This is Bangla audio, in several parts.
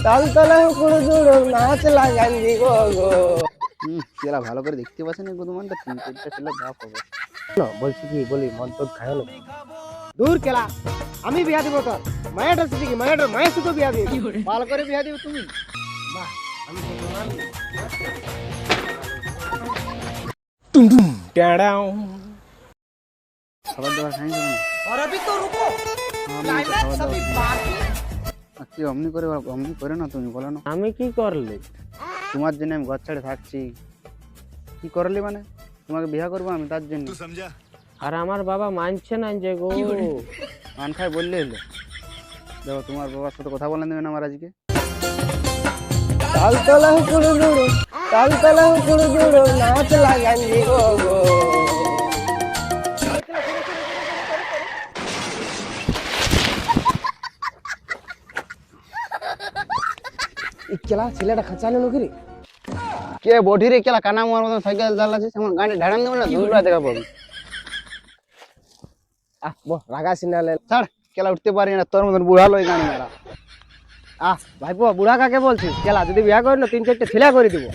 তালতলা হুকুর জুড়ো নাচ লাগান্দি গো গো। এরা ভালো করে দেখতে পাচ্ছেন না গুদমানটা, তিন চারটা ছেলে বাপ হবে। বলছি কি বলি মদ টদ খায় না দূর কেলা। আমি বিয়া দিব তোর মায়ের সাথে কি মায়ের সাথে বিয়া দিব। ভালো করে বিয়া দিও তুমি। বাহ, আমি তো জানি। ট্যাড়াও। খাবার দাবার খাই না। और अभी तो रुको, ক্লাইম্যাক্স अभी बाकी। কি অমনি করে না তুমি, বলো না। আমি কি করলি? তোমার জন্য আমি ঘর ছেড়ে থাকছি। কি করলি মানে? তোমাকে বিয়া করবো আমি তার জন্য। আর আমার বাবা মানছে না যে গো। পান খাই বললে হলো। দেখো তোমার বাবার সাথে কথা বলেন দেবেন আমার আজকে। তালতলা হুকুর জুড়ো, তালতলা হুকুর জুড়ো নাচ লাগান্দি গো গো। কেলা ছেলেটা খাঁচালে নাকি রে? কে বডি রে কেলা কানা মার মতন সাইকেল চালাচ্ছিস, এমন গাড়ি ঢাড়ান দেবে না, ধুলা দেখা পাবি। রাগা সিনালে ছাড়, কেলা উঠতে পারি না, তোর মতন বুড়া লই গাড়ি মারা। ভাইপো বুড়া কাকে বলছিস? কেলা যদি বিয়া করি না 3-4টে ছেলে করে দিব।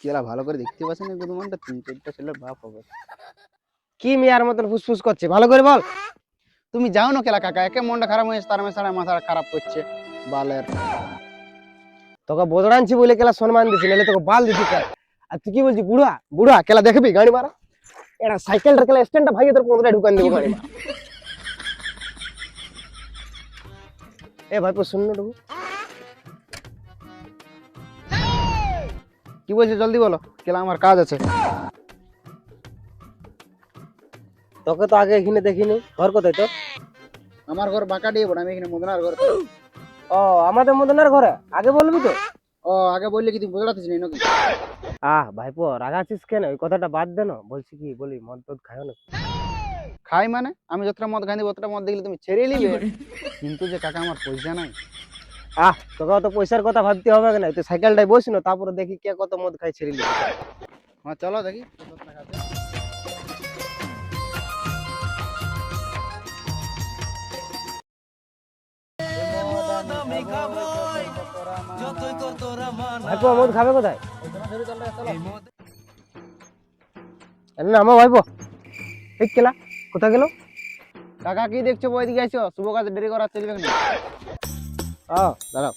কেলা ভালো করে দেখতে পাচ্ছেন না গুদমানটা, তিন চারটা ছেলের বাপ হবে। কি মিয়ার মতন ফুসফুস করছে, ভালো করে বল। তুমি যাও না কেলা কাকা, একে মনটা খারাপ হয়েছে, তার মেশাড়া মাথা খারাপ করছে বালের। তোকে বদড়ানছি বলে কেলা সম্মান দিছি, নাহলে তোকে বাল দিছি কেলা। আর তুই কি বলছিস বুড়া বুড়া? কেলা দেখবি গাড়ি মারা এটা সাইকেলটা কেলা স্ট্যান্ডটা ভাইয়ে তোর কোনটা ঢুকান দেবো গাড়ি মারা। এ ভাইপো শুন না কি বলছে জলদি বলো, কেলা আমার কাজ আছে। তোকে তো আগে এখানে দেখিনি। ঘর কোথায় তোর? আমার ঘর বাঁকা দিয়ে বড়, আমি এখানে মদনার ঘর। ও আমাদের মদনের ঘরে আগে বলবি তো। ও আগে বললে কি তুমি বোঝাতেছিস নাকি? ভাইপো রাগাছিস কেন? ওই কথাটা বাদ দে না। বলছি কি বলি মদ টদ খায় না? খাই মানে আমি যতটা মদ খাই অতটা মদ দেখলে তুমি ছেড়ে নিবে, কিন্তু যে কাকা আমার পয়সা নাই। তোকে তো পয়সার কথা ভাবতে হবে না, তুই সাইকেলটাই বসি না, তারপরে দেখি কে কত মদ খাই ছেড়ে নিবি। হ্যাঁ চলো দেখি। ভাইপো মদ খাবে কোথায়? না আমার ভাইপো ঠিক কেলা কোথায় গেল? কাকা কি দেখছো, ওই দিকে আইসো, শুভ কাজে দেরি করা চলবে না। দাঁড়াও।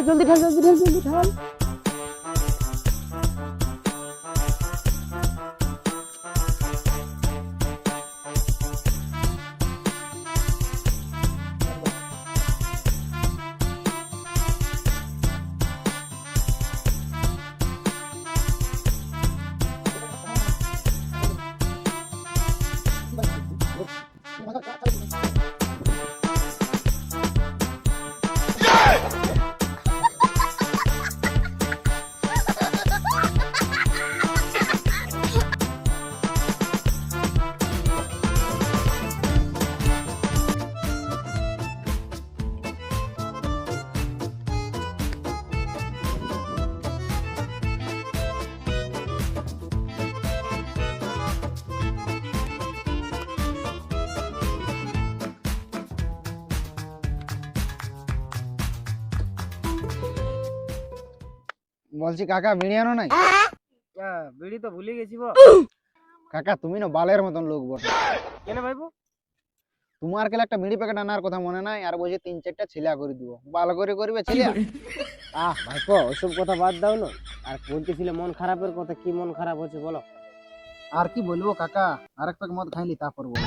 জলদি ঢাল জলদি ঢাল জলদি ঢাল। বলছি কাকা বিড়ি আনো নাই? বিড়ি তো ভুলে গেছি। কাকা তুমি না বালের মতন লোক বটে। কেন ভাইপো? তোমার কেলা একটা বিড়ি প্যাকেট আনার কথা মনে নাই, আর বলছে 3-4টা ছেলে করে দিব, ভালো করে করবে ছেলে। ভাইপো ওসব কথা বাদ দাও না। আর বলতেছিলে মন খারাপের কথা, কি মন খারাপ হচ্ছে বলো? আর কি বলবো কাকা, আরেক প্যাক মদ খাইলি তারপর বল।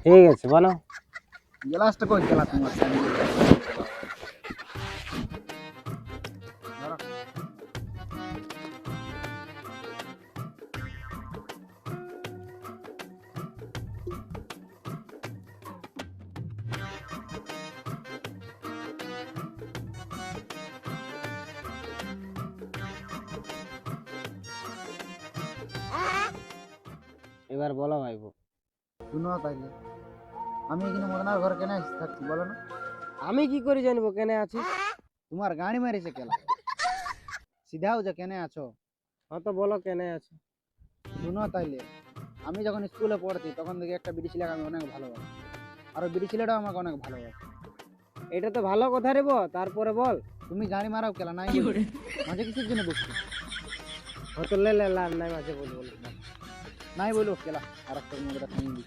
ঠিক আছে বলো। গ্লাসটা কই গেলা তোমার? এবার বলো ভাইপো। শুনো তাইলে, আমি এখানে মদনার ঘর কেন থাকছি বলো না? আমি কি করে জানবো কেন আছিস? তোমার গাড়ি মেরেছে কেলা। সিধাও যে কেনে আছো। হ্যাঁ তো বলো কেনে আছো। শুনো তাইলে, আমি যখন স্কুলে পড়তি তখন থেকে একটা বিড়ি ছেলেকে আমি অনেক ভালোবাসি, আর ওই বিড়ি ছেলেটাও আমাকে অনেক ভালোবাসে। এটা তো ভালো কথা রে বো, তারপরে বল। তুমি গাড়ি মারাও কেলা নাই মাঝে কিসের জন্য বসছো? হ্যাঁ তো লে লে লা নাই মাঝে বল বল। নাই বলো কেলা, আর একটা মুখটা থামিয়ে দিই।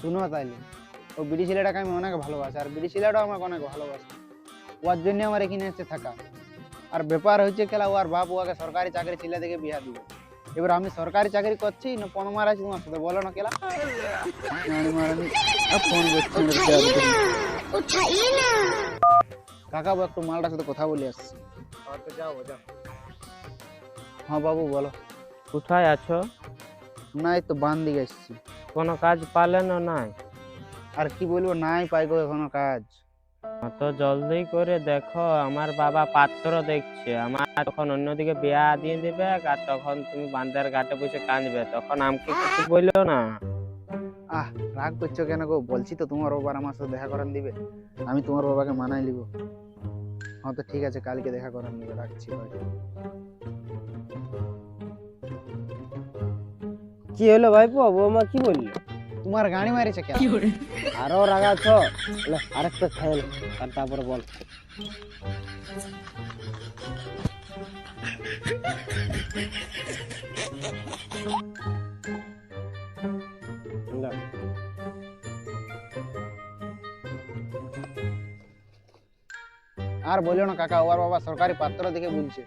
শুনো তাইলে, ও বিড়ি ছেলেটাকে আমি অনেক ভালোবাসি, আর বিড়ি ছেলেটাও আমাকে অনেক ভালোবাসে। ওর জন্য আমার এখানে এসে থাকা। আর ব্যাপার হচ্ছে কেলা, ওর বাপ ওকে সরকারি চাকরি ছেলে থেকে বিয়া দিবে। এবার আমি সরকারি চাকরি করছি না পণ মারাছি তোমার সাথে, বলো না কেলা। ফোন কাকা, একটু মালটার সাথে কথা বলে আসছি। হ্যাঁ তো যাও যাও। হ্যাঁ বাবু বলো। কোথায় আছো? নাই তো বান দিকে এসছি। কোনো কাজ পালেন নাই? আর কি বলবো, নাই পাই গো এখনো কাজ। তো জলদি করে দেখো, আমার বাবা পাত্র দেখছে। আমার তখন অন্যদিকে বিয়া দিয়ে দিবে, আর তখন তুমি বান্দার ঘাটে বসে কাঁদবে, তখন আমাকে কিছু বললো না। আহ, রাগ করছো কেন গো? বলছি তো তোমার বাবার আমার সাথে দেখা করান দিবে, আমি তোমার বাবাকে মানাই নিব। হ্যাঁ তো ঠিক আছে, কালকে দেখা করান দিবে, রাখছি ভাই। কি হলো ভাইপো, বৌমা কি বললো? তোমার গাড়ি মারিছে কেন? আরো রাগাছ? আরেকটা খেল আর তারপরে বল। না। আর বলিও না কাকা, ওর বাবা সরকারি পাত্র দেখে বলছে,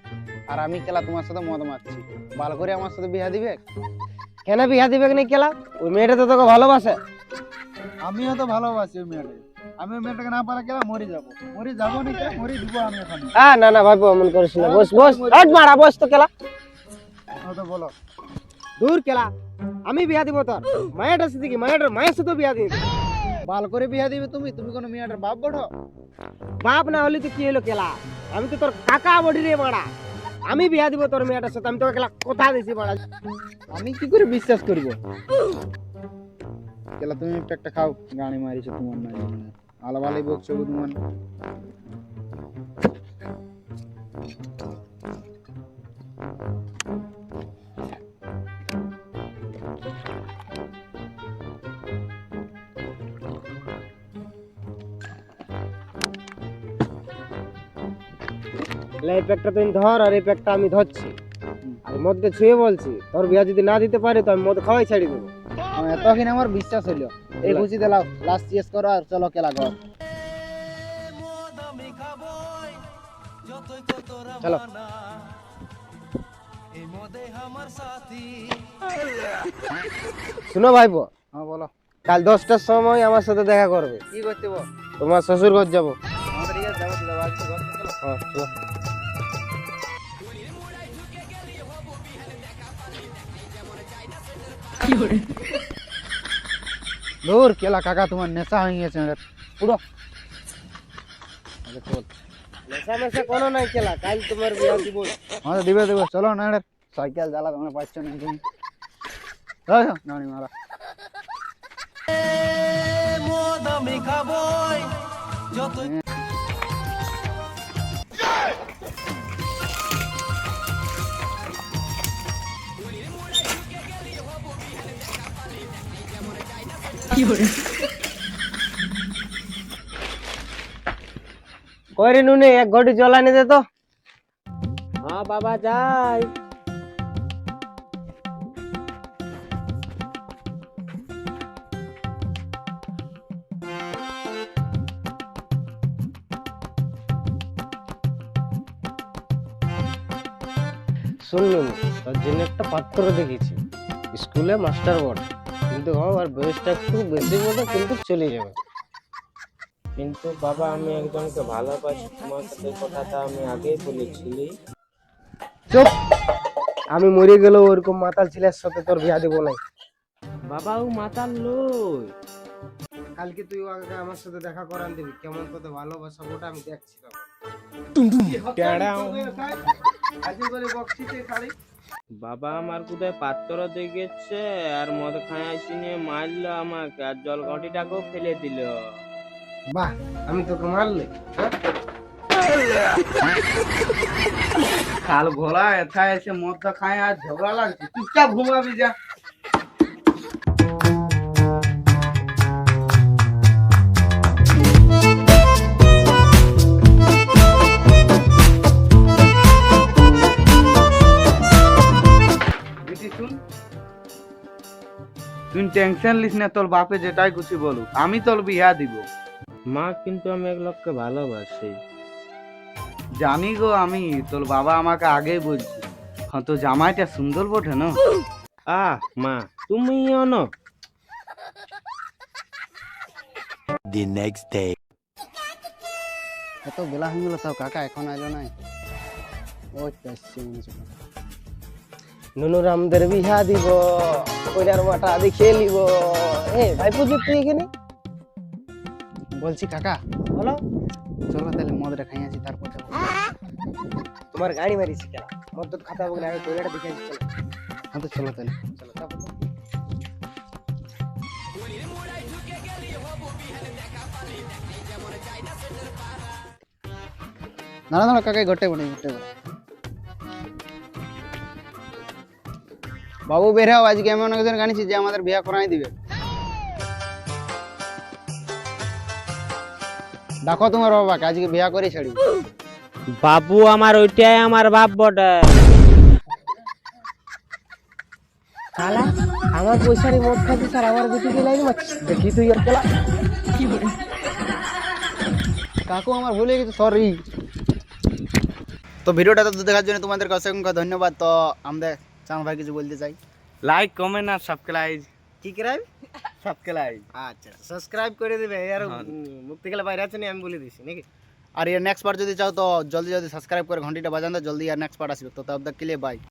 আর আমি কেলা তোমার সাথে মদ মারছি। ভালো করে আমার সাথে বিয়া দিবে? কেন বিয়া দিবে না কেলা? ওই মেয়েটা তো তোকে ভালোবাসে। আমিও তো ভালোবাসি ওই মেয়েটাকে। আমি ওই মেয়েটাকে না পারা কেলা মরে যাবো। মরে যাবো না কেলা, মরে দিব আমি এখন। না না ভাইপো, এমন করিস না। বস বস, হট মারা, বস তো কেলা। তো বলো। দূর কেলা, আমি বিয়া দিব তোর মায়ের সাথে। কি মায়ের সাথে বিয়া দিবি? ভালো করে বিয়া দিবে তুমি? তুমি কোনো মেয়েটার বাপ বড়? বাপ না হলে তো কি হলো কেলা, আমি তো তোর কাকা বডি রে মারা। আমি বিয়া দিব তোর মেয়েটার সাথে, আমি তোকে কেলা কথা দিছি মারা। আমি কি করে বিশ্বাস করবো? কেলা তুমি একটা খাও, গাড়ি মারিছো তোমার নাই আলাবালাই বকছো গো তোমার। এই প্যাকটা তুই ধর, আর এই প্যাকটা আমি ধরছি, আর মধ্যে ছুঁয়ে বলছি তোর বিয়া যদি না দিতে পারে তো আমি মদ খাওয়াই ছাড়ি দেবো। এতক্ষণ আমার বিশ্বাস হইলো। এই খুশি দিলাও, লাস্ট চেস করো আর চলো কেলা ঘর। চলো। শুনো ভাইপো, হ্যাঁ বলো। কাল 10টার সময় আমার সাথে দেখা করবে। কি করতে বল? তোমার শ্বশুর ঘর যাবো। আমাদের ঠিক আছে, যাবো তো, যাবো আজকে ঘর থেকে চলো। হ্যাঁ চলো। দূর কেলা কাকা, তোমার নেশা হয়ে গেছে পুরো। নেশা মেশা কোনো নাই কেলা, কাল তোমার বিয়া দিব। হ্যাঁ দিবে দিবে, চলো না রে। সাইকেল জ্বালা তোমরা পাচ্ছ না তুমি। যাও যাও, গাড়ি মারা। কই রে নুনে, এক ঘটি জল আনি দে তো। হ্যাঁ বাবা যাই। শুনলুম তোর জন্য একটা পাত্র দেখেছি, স্কুলে মাস্টার বড়, কিন্তু আর বয়সটা একটু বেশি বড়, কিন্তু চলে যাবে। কিন্তু বাবা, আমি একজনকে ভালোবাসি, তোমার সাথে কথাটা আমি আগেই বলেছিলি। চুপ, আমি মরে গেলেও ওরকম মাতাল ছেলের সাথে তোর বিয়া দেবো না। বাবা, ও মাতাল লই। কালকে তুই আগে আমার সাথে দেখা করান দিবি, কেমন তোদের ভালোবাসা ওটা আমি দেখছি। টেড়াও। বাবা আমার কোথায় পাত্র দেখেছে আর মদ খায় আসি নিয়ে মারলো আমাকে আর জল ঘটিটাকেও ফেলে দিল। বাহ, আমি তোকে মারলে? কাল ভোলা এথায় এসে মদটা খায় আর ঝগড়া লাগছে, চুপচাপ ঘুমাবি যা। তুই টেনশন লিস না, তোর বাপে যেটাই খুশি বলুক আমি তোর বিয়া দিব। মা কিন্তু আমি এক লোককে ভালোবাসি। জানি গো আমি, তোর বাবা আমাকে আগেই বলছি। হ্যাঁ, তো জামাইটা সুন্দর বটে না? আহ মা, তুমিও না। The next day. এত বেলা হয়ে গেল, তাও কাকা এখন আইলো নাই। ওই তো আসছে মনে হচ্ছে। নুনুরামদের বিহা দিব, কইনার মাটা দেখিয়ে নিব। ভাইপো যে তুই এখানে? বলছি কাকা, বলো। চলো তাহলে মদটা খাই আছি, তারপর যাবো। তোমার গাড়ি মারিছি কেন? মদ তো খাতা বলে আগে কইনাটা দেখে আসি। চলো হ্যাঁ তো চলো তাহলে। চলো তারপর তো। না না কাকা, ঘটে বটে ঘটে বটে। বাবু বের হও, আজকে আমি অনেক জন জানিছি যে আমাদের বিয়া করাই দিবে। দেখো তোমার বাবাকে, আজকে বিয়া করে ছাড়ি। বাবু আমার ওইটাই আমার বাপ বটে। শালা আমার পয়সারই মদ খাচ্ছিস আর আমার বেটিকে লাইন মারছিস। দেখি তুই আর খেলা। কাকু আমার ভুলে গেছে, সরি। তো ভিডিওটা তো দেখার জন্য তোমাদেরকে অসংখ্য ধন্যবাদ। তো আমাদের চাঁদ ভাই কিছু বলতে চাই। লাইক কমেন্ট আর সাবস্ক্রাইব। কি করাই? সাবস্ক্রাইব। আচ্ছা, সাবস্ক্রাইব করে দিবে। আর মুক্তি গেলে বাইরে আছে নি, আমি বলে দিছি নাকি? আর এর নেক্সট পার্ট যদি চাও তো জলদি জলদি সাবস্ক্রাইব করে ঘন্টিটা বাজান দাও, জলদি আর নেক্সট পার্ট আসবে। তো তব তক के लिए बाय।